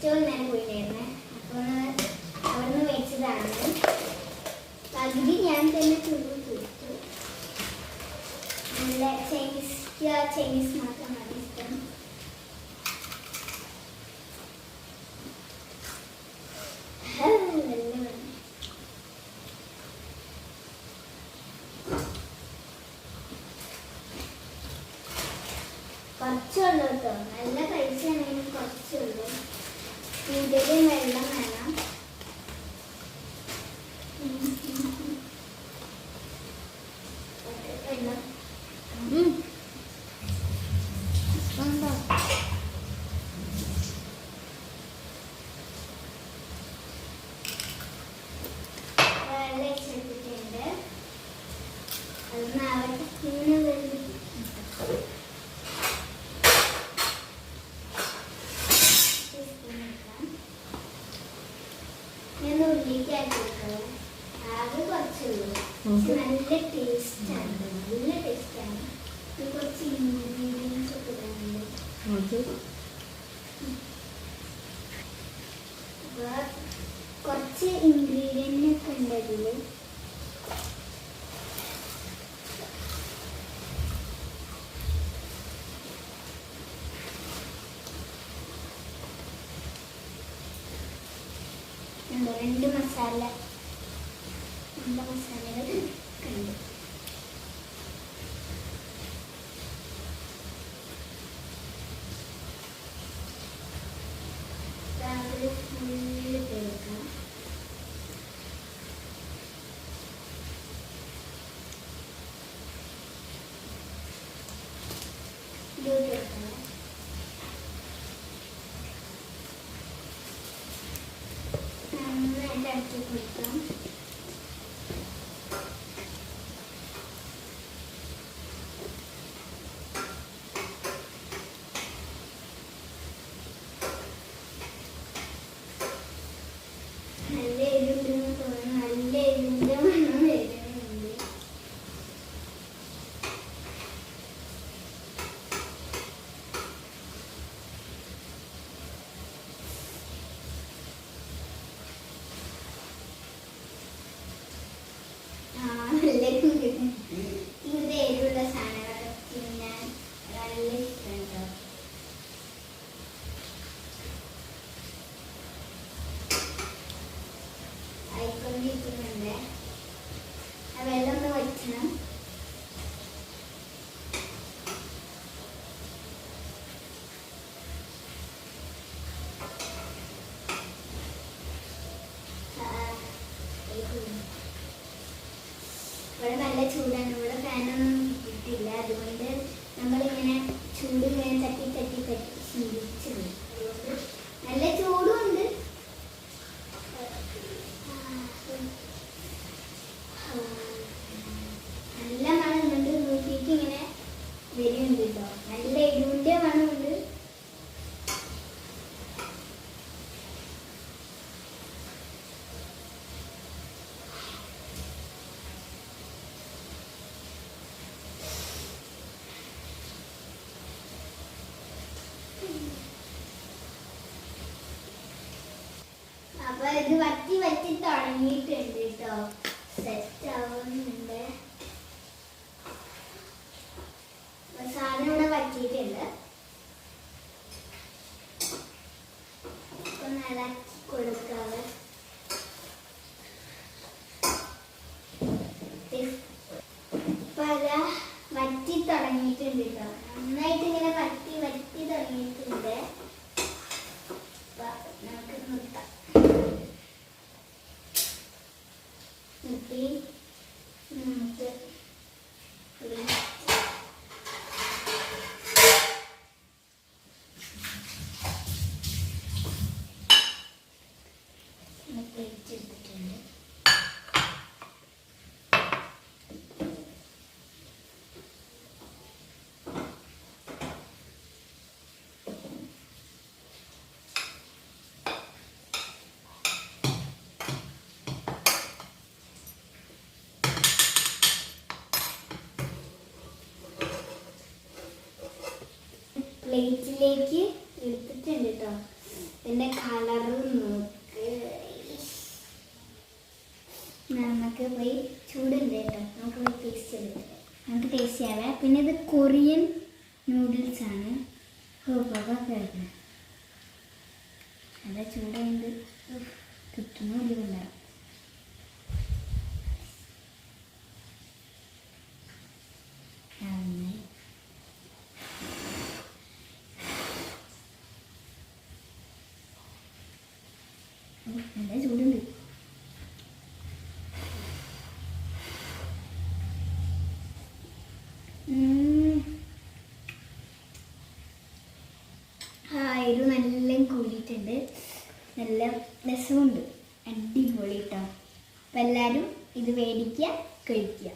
Stall ഞാൻ പോയിട്ടുണ്ടായിരുന്നേ. അപ്പോൾ അവിടുന്ന് മേടിച്ചതാണ്. പകുതി ഞാൻ തന്നെ കൊടുത്തു. നല്ല ചൈനീസ് മാത്രമാണ് ഇഷ്ടം. കുറച്ചുള്ളൂ കേട്ടോ, നല്ല പൈസ ആണെങ്കിൽ കുറച്ചുള്ളൂ. കൂടുതലും വെള്ളം വേണം. ആകെ കുറച്ചുള്ളൂ. നല്ല ടേസ്റ്റാണ്, നല്ല ടേസ്റ്റാണ്. കുറച്ച് ഇൻഗ്രീഡിയൻസ് ഒക്കെ ഇടാനുണ്ട്. കുറച്ച് ഇൻഗ്രീഡിയൻ്റ് ഒക്കെ ഉണ്ട് അതിൽ. രണ്ട് മസാലകൾ ഉണ്ട്. ഫുള്ള് തേക്കാം. നന്നായിട്ട് കൊടുക്കാം. നല്ല എരിവുണ്ടെന്ന് തോന്നുന്നു. നല്ല എരിവിൻ്റെ മണം വരുന്നുണ്ട്. ഇത് എരിവുള്ള സാധനങ്ങളൊക്കെ തിന്നാൻ നല്ല ഇഷ്ടമുണ്ടോ? ആയിക്കൊണ്ടിരിക്കുന്നുണ്ട്. ആ വെള്ളം ഒന്ന് വയ്ക്കണം. ഇവിടെ നല്ല ചൂടാണ്. ഇവിടെ ഫാനൊന്നും കിട്ടില്ല. അതുകൊണ്ട് നമ്മളിങ്ങനെ ചൂട് ഇങ്ങനെ തട്ടി തട്ടി തട്ടി ശീലിച്ചത്. അതുകൊണ്ട് നല്ല ചൂടും ഉണ്ട്. നല്ല മണം ഉണ്ട്. നോക്കിയിട്ട് ഇങ്ങനെ വരുന്നുണ്ട് കേട്ടോ. നല്ല എരിവിൻ്റെ മണമുണ്ട്. അപ്പൊ ഇത് വറ്റി വറ്റി തുടങ്ങിയിട്ടുണ്ട് കേട്ടോ. സെറ്റ് ആവുന്നുണ്ട്. സാധനം ഇവിടെ വറ്റിയിട്ടുണ്ട്. ഒന്ന് ഇളക്കി കൊടുക്കാതെ. ഇപ്പൊ അതാ വറ്റി തുടങ്ങിയിട്ടുണ്ട് കേട്ടോ. നന്നായിട്ട് ഇങ്ങനെ വറ്റി വറ്റി തുടങ്ങിയിട്ടുണ്ട്. നമുക്ക് നിർത്താം. നിർത്തി നമുക്ക് പ്ലേറ്റ് എടുത്തിട്ടുണ്ട്. പ്ലേറ്റിലേക്ക് എടുത്തിട്ടുണ്ട് കേട്ടോ. ഇതിൻ്റെ കളറ് നോക്ക്. നമുക്ക് പോയി ചൂടുണ്ട് കേട്ടോ, നമുക്ക് പോയി ടേസ്റ്റ് ചെയ്തിട്ട് നമുക്ക് ടേസ്റ്റ് ചെയ്യാവേ. പിന്നെ ഇത് കൊറിയൻ നൂഡിൽസ് ആണ്. നല്ല ചൂടുണ്ട്, കിട്ടുന്നില്ല. നല്ല ചൂടുണ്ട്. എരിവ് നല്ല കൂടിയിട്ടുണ്ട്, നല്ല രസമുണ്ട്, അടിപൊളി കേട്ടോ. അപ്പം എല്ലാവരും ഇത് മേടിക്കുക, കഴിക്കുക.